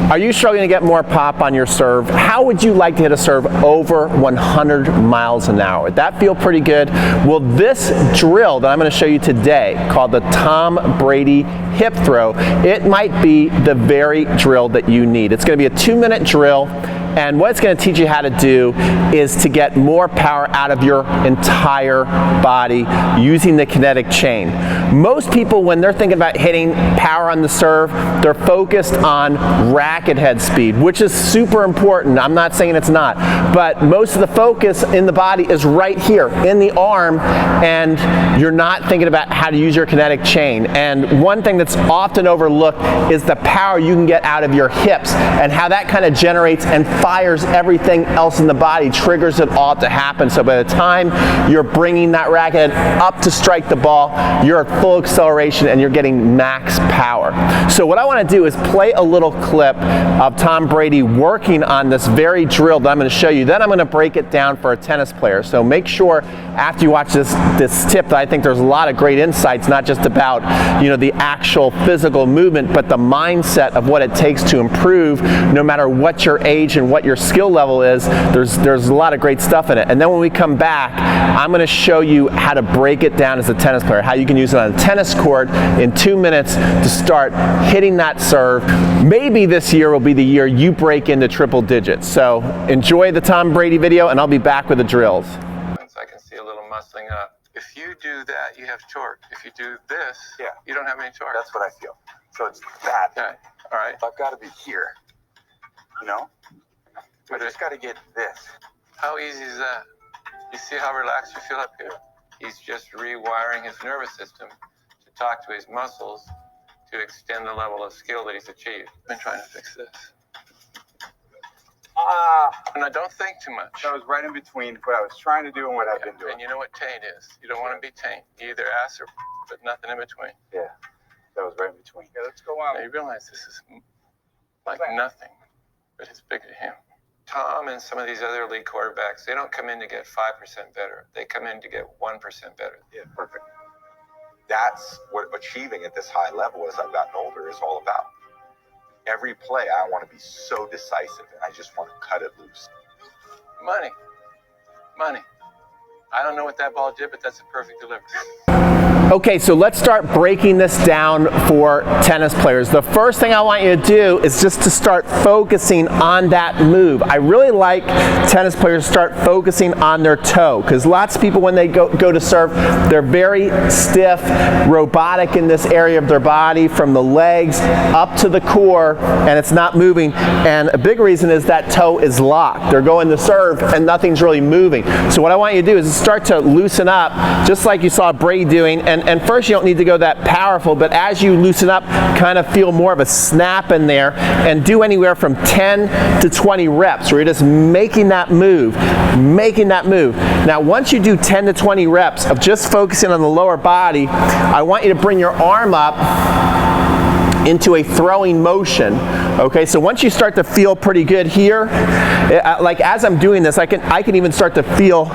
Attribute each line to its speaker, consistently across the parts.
Speaker 1: Are you struggling to get more pop on your serve? How would you like to hit a serve over 100 miles an hour? Would that feel pretty good? Well, this drill that I'm going to show you today, called the Tom Brady hip throw, it might be the very drill that you need. It's going to be a 2-minute drill, and what it's going to teach you how to do is to get more power out of your entire body using the kinetic chain. Most people, when they're thinking about hitting power on the serve, they're focused on racket head speed, which is super important. I'm not saying it's not, but most of the focus in the body is right here in the arm, and you're not thinking about how to use your kinetic chain. And one thing that's often overlooked is the power you can get out of your hips and how that kind of generates and fires everything else in the body, triggers it all to happen. So by the time you're bringing that racket up to strike the ball, you're at full acceleration and you're getting max power. So what I want to do is play a little clip of Tom Brady working on this very drill that I'm going to show you. Then I'm going to break it down for a tennis player. So make sure after you watch this tip that I think there's a lot of great insights, not just about the actual physical movement, but the mindset of what it takes to improve no matter what your age and what your skill level is. There's a lot of great stuff in it. And then when we come back, I'm going to show you how to break it down as a tennis player, how you can use it on a tennis court in 2 minutes to start hitting that serve. Maybe this year will be the year you break into triple digits. So enjoy the Tom Brady video, and I'll be back with the drills.
Speaker 2: I can see a little muscling up. If you do that, you have torque. If you do this, you don't have any torque.
Speaker 3: That's what I feel. So it's that.
Speaker 2: Okay. All right.
Speaker 3: I've got to be here. I just got to get this.
Speaker 2: How easy is that? You see how relaxed you feel up here? He's just rewiring his nervous system to talk to his muscles to extend the level of skill that he's achieved. I've been trying to fix this. And I don't think too much.
Speaker 3: That was right in between what I was trying to do and what I've been doing.
Speaker 2: And you know what taint is? You don't want to be taint. You either ass or but nothing in between.
Speaker 3: Yeah, that was right in between. Yeah, let's go on.
Speaker 2: Now you realize this is like nothing, but it's big to him. Tom and some of these other elite quarterbacks, they don't come in to get 5% better. They come in to get 1% better.
Speaker 3: Yeah, perfect. That's what achieving at this high level as I've gotten older is all about. Every play, I want to be so decisive, and I just want to cut it loose.
Speaker 2: Money. I don't know what that ball did, but that's a perfect delivery.
Speaker 1: Okay, so let's start breaking this down for tennis players. The first thing I want you to do is just to start focusing on that move. I really like tennis players to start focusing on their toe, because lots of people when they go to serve, they're very stiff, robotic in this area of their body from the legs up to the core, and it's not moving. And a big reason is that toe is locked. They're going to serve and nothing's really moving. So what I want you to do is start to loosen up, just like you saw Brady doing. And first you don't need to go that powerful, but as you loosen up, kind of feel more of a snap in there, and do anywhere from 10 to 20 reps where you're just making that move. Now once you do 10 to 20 reps of just focusing on the lower body, I want you to bring your arm up into a throwing motion. Okay, so once you start to feel pretty good here, like as I'm doing this, I can even start to feel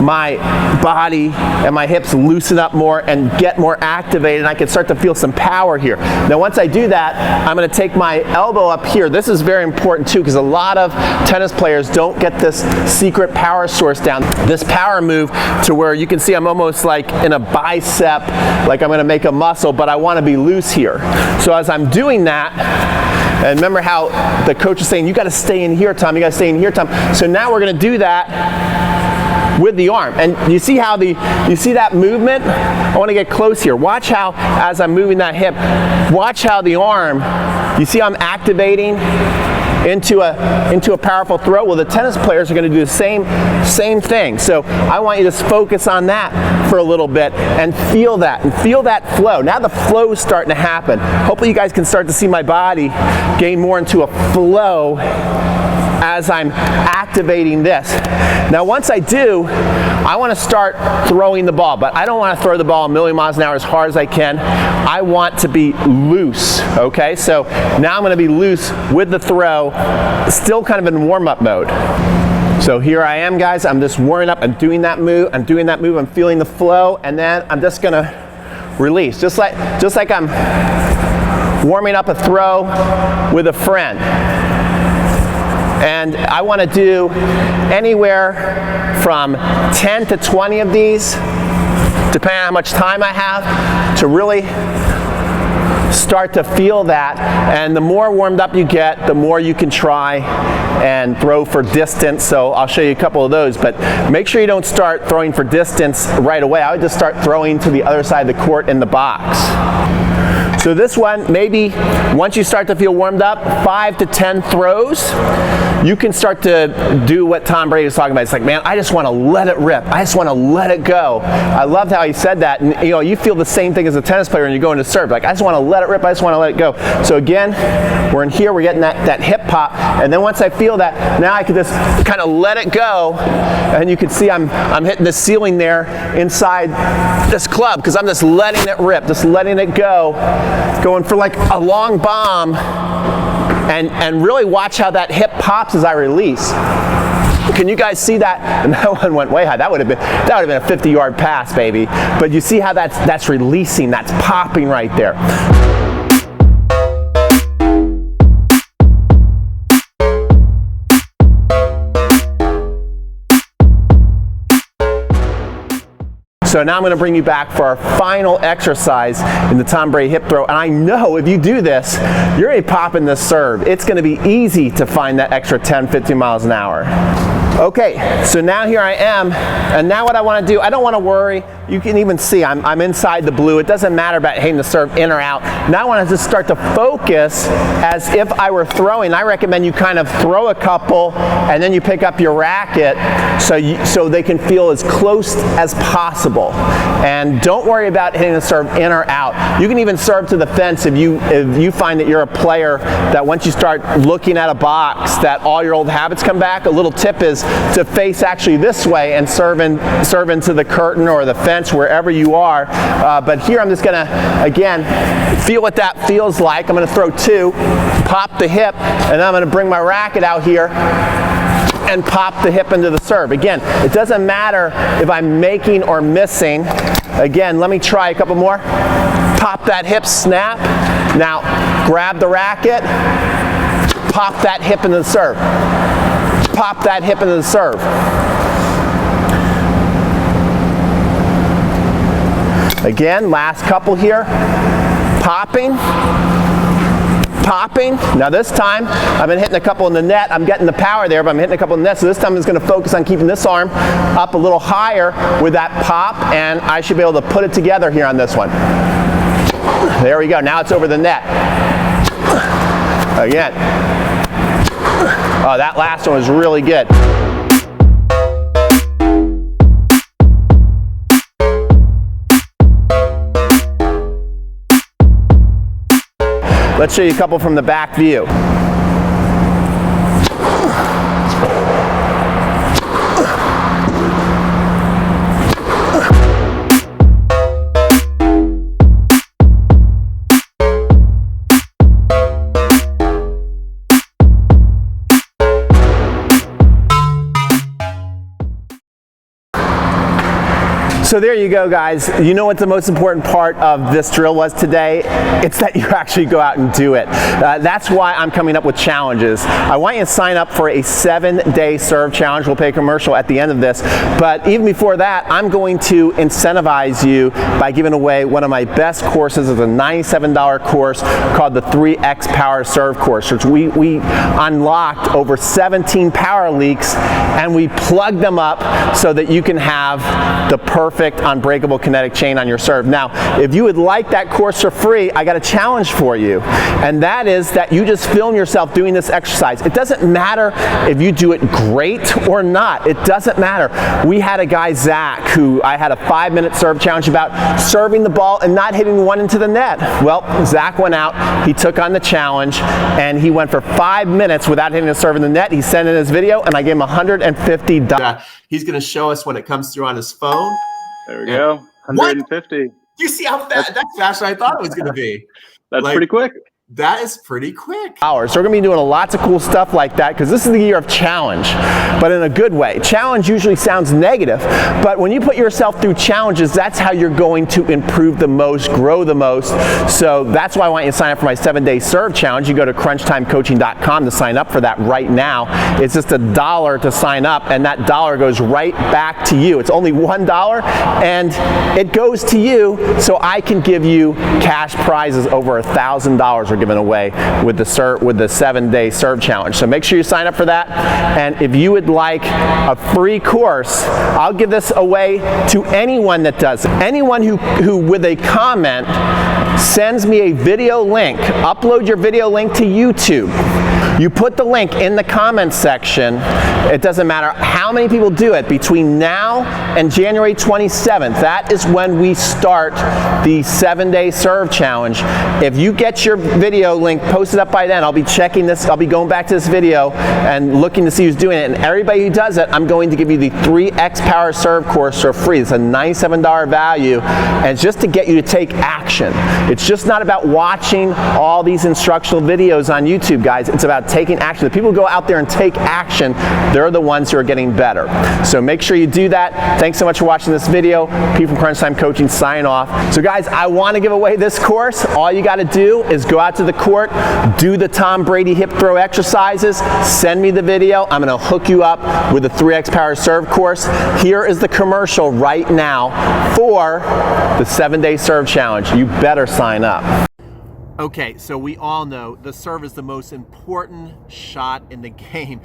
Speaker 1: my body and my hips loosen up more and get more activated, and I can start to feel some power here. Now once I do that, I'm going to take my elbow up here. This is very important too, because a lot of tennis players don't get this secret power source down, this power move to where you can see I'm almost like in a bicep, like I'm going to make a muscle, but I want to be loose here. So as I'm doing that, and remember how the coach is saying, you got to stay in here, Tom, you got to stay in here, Tom. So now we're going to do that with the arm. And you see how you see that movement? I want to get close here. Watch how, as I'm moving that hip, watch how the arm, you see I'm activating into a powerful throw. Well, the tennis players are going to do the same thing. So I want you to just focus on that for a little bit and feel that flow. Now the flow is starting to happen. Hopefully you guys can start to see my body gain more into a flow as I'm activating this. Now once I do, I want to start throwing the ball, but I don't want to throw the ball a million miles an hour as hard as I can. I want to be loose, okay? So now I'm going to be loose with the throw, still kind of in warm-up mode. So here I am, guys. I'm just warming up. I'm doing that move. I'm feeling the flow, and then I'm just going to release, just like I'm warming up a throw with a friend. And I want to do anywhere from 10 to 20 of these, depending on how much time I have, to really start to feel that. And the more warmed up you get, the more you can try and throw for distance. So I'll show you a couple of those, but make sure you don't start throwing for distance right away. I would just start throwing to the other side of the court in the box. So this one, maybe once you start to feel warmed up, 5 to 10 throws, you can start to do what Tom Brady was talking about. It's like, man, I just want to let it rip. I just want to let it go. I loved how he said that. And you know, you feel the same thing as a tennis player when you go into serve. Like, I just want to let it rip. I just want to let it go. So again, we're in here. We're getting that hip pop. And then once I feel that, now I can just kind of let it go. And you can see I'm hitting the ceiling there inside this club because I'm just letting it rip, just letting it go. Going for like a long bomb, and really watch how that hip pops as I release. Can you guys see that? And that one went way high. That would have been a 50-yard pass, baby. But you see how that's releasing, that's popping right there. So now I'm going to bring you back for our final exercise in the Tom Brady hip throw. And I know if you do this, you're going to be popping this serve. It's going to be easy to find that extra 10, 15 miles an hour. Okay, so now here I am, and now what I want to do, I don't want to worry. You can even see I'm inside the blue. It doesn't matter about hitting the serve in or out. Now I want to just start to focus as if I were throwing. I recommend you kind of throw a couple, and then you pick up your racket so they can feel as close as possible. And don't worry about hitting the serve in or out. You can even serve to the fence if you find that you're a player that once you start looking at a box that all your old habits come back. A little tip is to face actually this way and serve into the curtain or the fence, wherever you are. But here I'm just gonna, again, feel what that feels like. I'm gonna throw 2, pop the hip, and then I'm gonna bring my racket out here and pop the hip into the serve. Again, it doesn't matter if I'm making or missing. Again, let me try a couple more. Pop that hip, snap. Now, grab the racket, pop that hip into the serve. Pop that hip into the serve. Again, last couple here. Popping. Popping. Now this time, I've been hitting a couple in the net. I'm getting the power there, but I'm hitting a couple in the net. So this time I'm just going to focus on keeping this arm up a little higher with that pop, and I should be able to put it together here on this one. There we go. Now it's over the net. Again. Oh, that last one was really good. Let's show you a couple from the back view. So there you go, guys. You know what the most important part of this drill was today? It's that you actually go out and do it. That's why I'm coming up with challenges. I want you to sign up for a 7-day serve challenge. We'll pay a commercial at the end of this. But even before that, I'm going to incentivize you by giving away one of my best courses. It's a $97 course called the 3X Power Serve course, which we unlocked over 17 power leaks, and we plugged them up so that you can have the perfect unbreakable kinetic chain on your serve. Now, if you would like that course for free, I got a challenge for you, and that is that you just film yourself doing this exercise. It doesn't matter if you do it great or not. It doesn't matter. We had a guy, Zach, who I had a 5-minute serve challenge about serving the ball and not hitting one into the net. Well, Zach went out, he took on the challenge, and he went for 5 minutes without hitting a serve in the net. He sent in his video, and I gave him $150. He's going to show us when it comes through on his phone.
Speaker 4: There we go. 150.
Speaker 1: What? You see how fast? That's faster than I thought it was going to be.
Speaker 4: That's pretty quick. That is pretty quick.
Speaker 1: So we're going to be doing lots of cool stuff like that because this is the year of challenge, but in a good way. Challenge usually sounds negative, but when you put yourself through challenges, that's how you're going to improve the most, grow the most. So that's why I want you to sign up for my 7-day serve challenge. You go to crunchtimecoaching.com to sign up for that right now. It's just $1 to sign up, and that $1 goes right back to you. It's only $1, and it goes to you so I can give you cash prizes over $1,000 we're giving away with the 7-day serve challenge. So make sure you sign up for that. And if you would like a free course, I'll give this away to anyone that does. Anyone who with a comment sends me a video link, upload your video link to YouTube. You put the link in the comments section. It doesn't matter how many people do it between now and January 27th. That is when we start the 7-day serve challenge. If you get your video link posted up by then, I'll be checking this. I'll be going back to this video and looking to see who's doing it. And everybody who does it, I'm going to give you the 3X Power Serve course for free. It's a $97 value, and it's just to get you to take action. It's just not about watching all these instructional videos on YouTube, guys. It's about taking action. The people who go out there and take action, they're the ones who are getting better. So make sure you do that. Thanks so much for watching this video. Pete from Crunch Time Coaching signing off. So guys, I want to give away this course. All you got to do is go out to the court, do the Tom Brady hip throw exercises, send me the video. I'm going to hook you up with the 3X Power Serve course. Here is the commercial right now for the 7-day serve challenge. You better sign up. Okay, so we all know the serve is the most important shot in the game.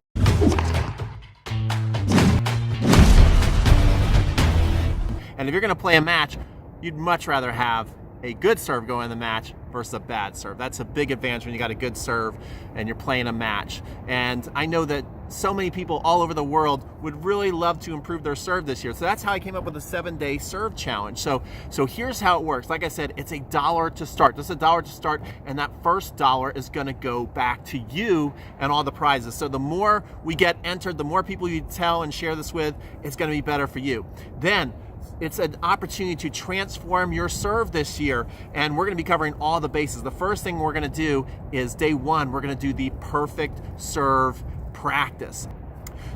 Speaker 1: And if you're going to play a match, you'd much rather have a good serve go in the match versus a bad serve. That's a big advantage when you got a good serve and you're playing a match. And I know that so many people all over the world would really love to improve their serve this year. So that's how I came up with a 7-day serve challenge. So here's how it works. Like I said, it's $1 to start. This is $1 to start, and that first $1 is going to go back to you and all the prizes. So the more we get entered, the more people you tell and share this with, it's going to be better for you. Then it's an opportunity to transform your serve this year, and we're going to be covering all the bases. The first thing we're going to do is day 1, we're going to do the perfect serve practice.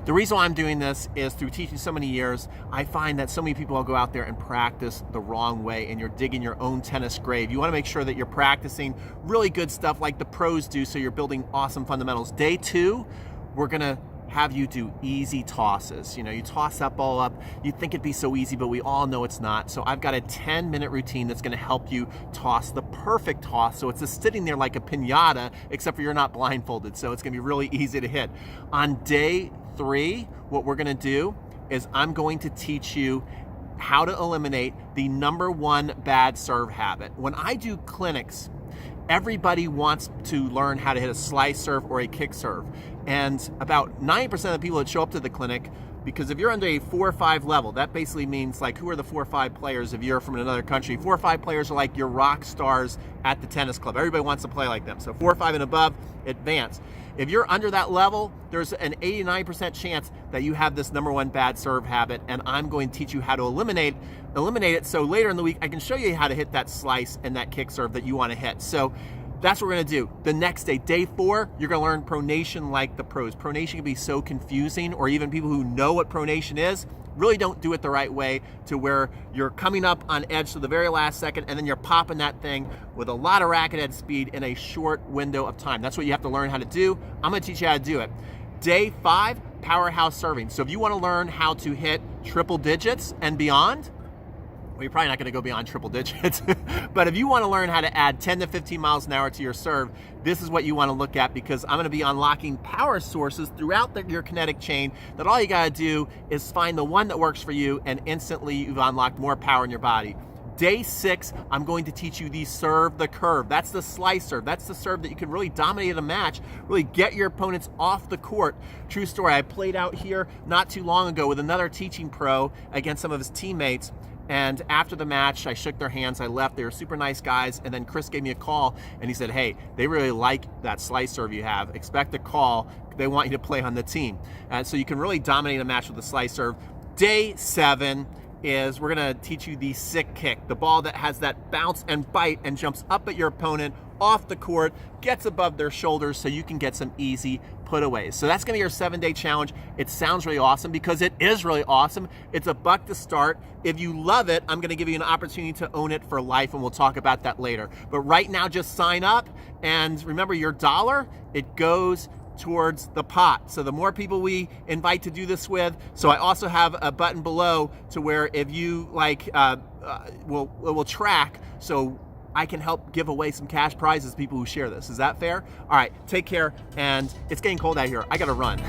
Speaker 1: The reason why I'm doing this is through teaching so many years, I find that so many people will go out there and practice the wrong way, and you're digging your own tennis grave. You want to make sure that you're practicing really good stuff like the pros do, so you're building awesome fundamentals. Day 2, we're going to have you do easy tosses. You know, you toss that ball up, you think it'd be so easy, but we all know it's not. So I've got a 10-minute routine that's going to help you toss the perfect toss. So it's just sitting there like a piñata, except for you're not blindfolded. So it's going to be really easy to hit. On day 3, what we're going to do is I'm going to teach you how to eliminate the _1 bad serve habit. When I do clinics, everybody wants to learn how to hit a slice serve or a kick serve. And about 90% of the people that show up to the clinic, because if you're under a 4 or 5 level, that basically means like who are the 4 or 5 players if you're from another country. 4 or 5 players are like your rock stars at the tennis club. Everybody wants to play like them. So 4 or 5 and above, advance. If you're under that level, there's an 89% chance that you have this _1 bad serve habit, and I'm going to teach you how to eliminate it, so later in the week I can show you how to hit that slice and that kick serve that you want to hit. So that's what we're going to do. The next day, day 4, you're going to learn pronation like the pros. Pronation can be so confusing, or even people who know what pronation is really don't do it the right way, to where you're coming up on edge to the very last second and then you're popping that thing with a lot of racket head speed in a short window of time. That's what you have to learn how to do. I'm going to teach you how to do it. Day 5, powerhouse serving. So if you want to learn how to hit triple digits and beyond, well, you're probably not going to go beyond triple digits, but if you want to learn how to add 10 to 15 miles an hour to your serve, this is what you want to look at, because I'm going to be unlocking power sources throughout your kinetic chain that all you got to do is find the one that works for you, and instantly you've unlocked more power in your body. Day 6, I'm going to teach you the serve the curve. That's the slice serve. That's the serve that you can really dominate a match, really get your opponents off the court. True story, I played out here not too long ago with another teaching pro against some of his teammates. And after the match, I shook their hands, I left. They were super nice guys. And then Chris gave me a call and he said, hey, they really like that slice serve you have. Expect a call. They want you to play on the team. And so you can really dominate a match with the slice serve. Day 7 is we're going to teach you the sick kick, the ball that has that bounce and bite and jumps up at your opponent off the court, gets above their shoulders so you can get some easy putaways. So that's gonna be your 7-day challenge. It sounds really awesome because it is really awesome. It's $1 to start. If you love it, I'm gonna give you an opportunity to own it for life, and we'll talk about that later. But right now, just sign up, and remember, your $1, it goes towards the pot. So the more people we invite to do this with, so I also have a button below to where if you like, we'll track, so I can help give away some cash prizes to people who share this. Is that fair? All right, take care, and it's getting cold out here. I gotta run.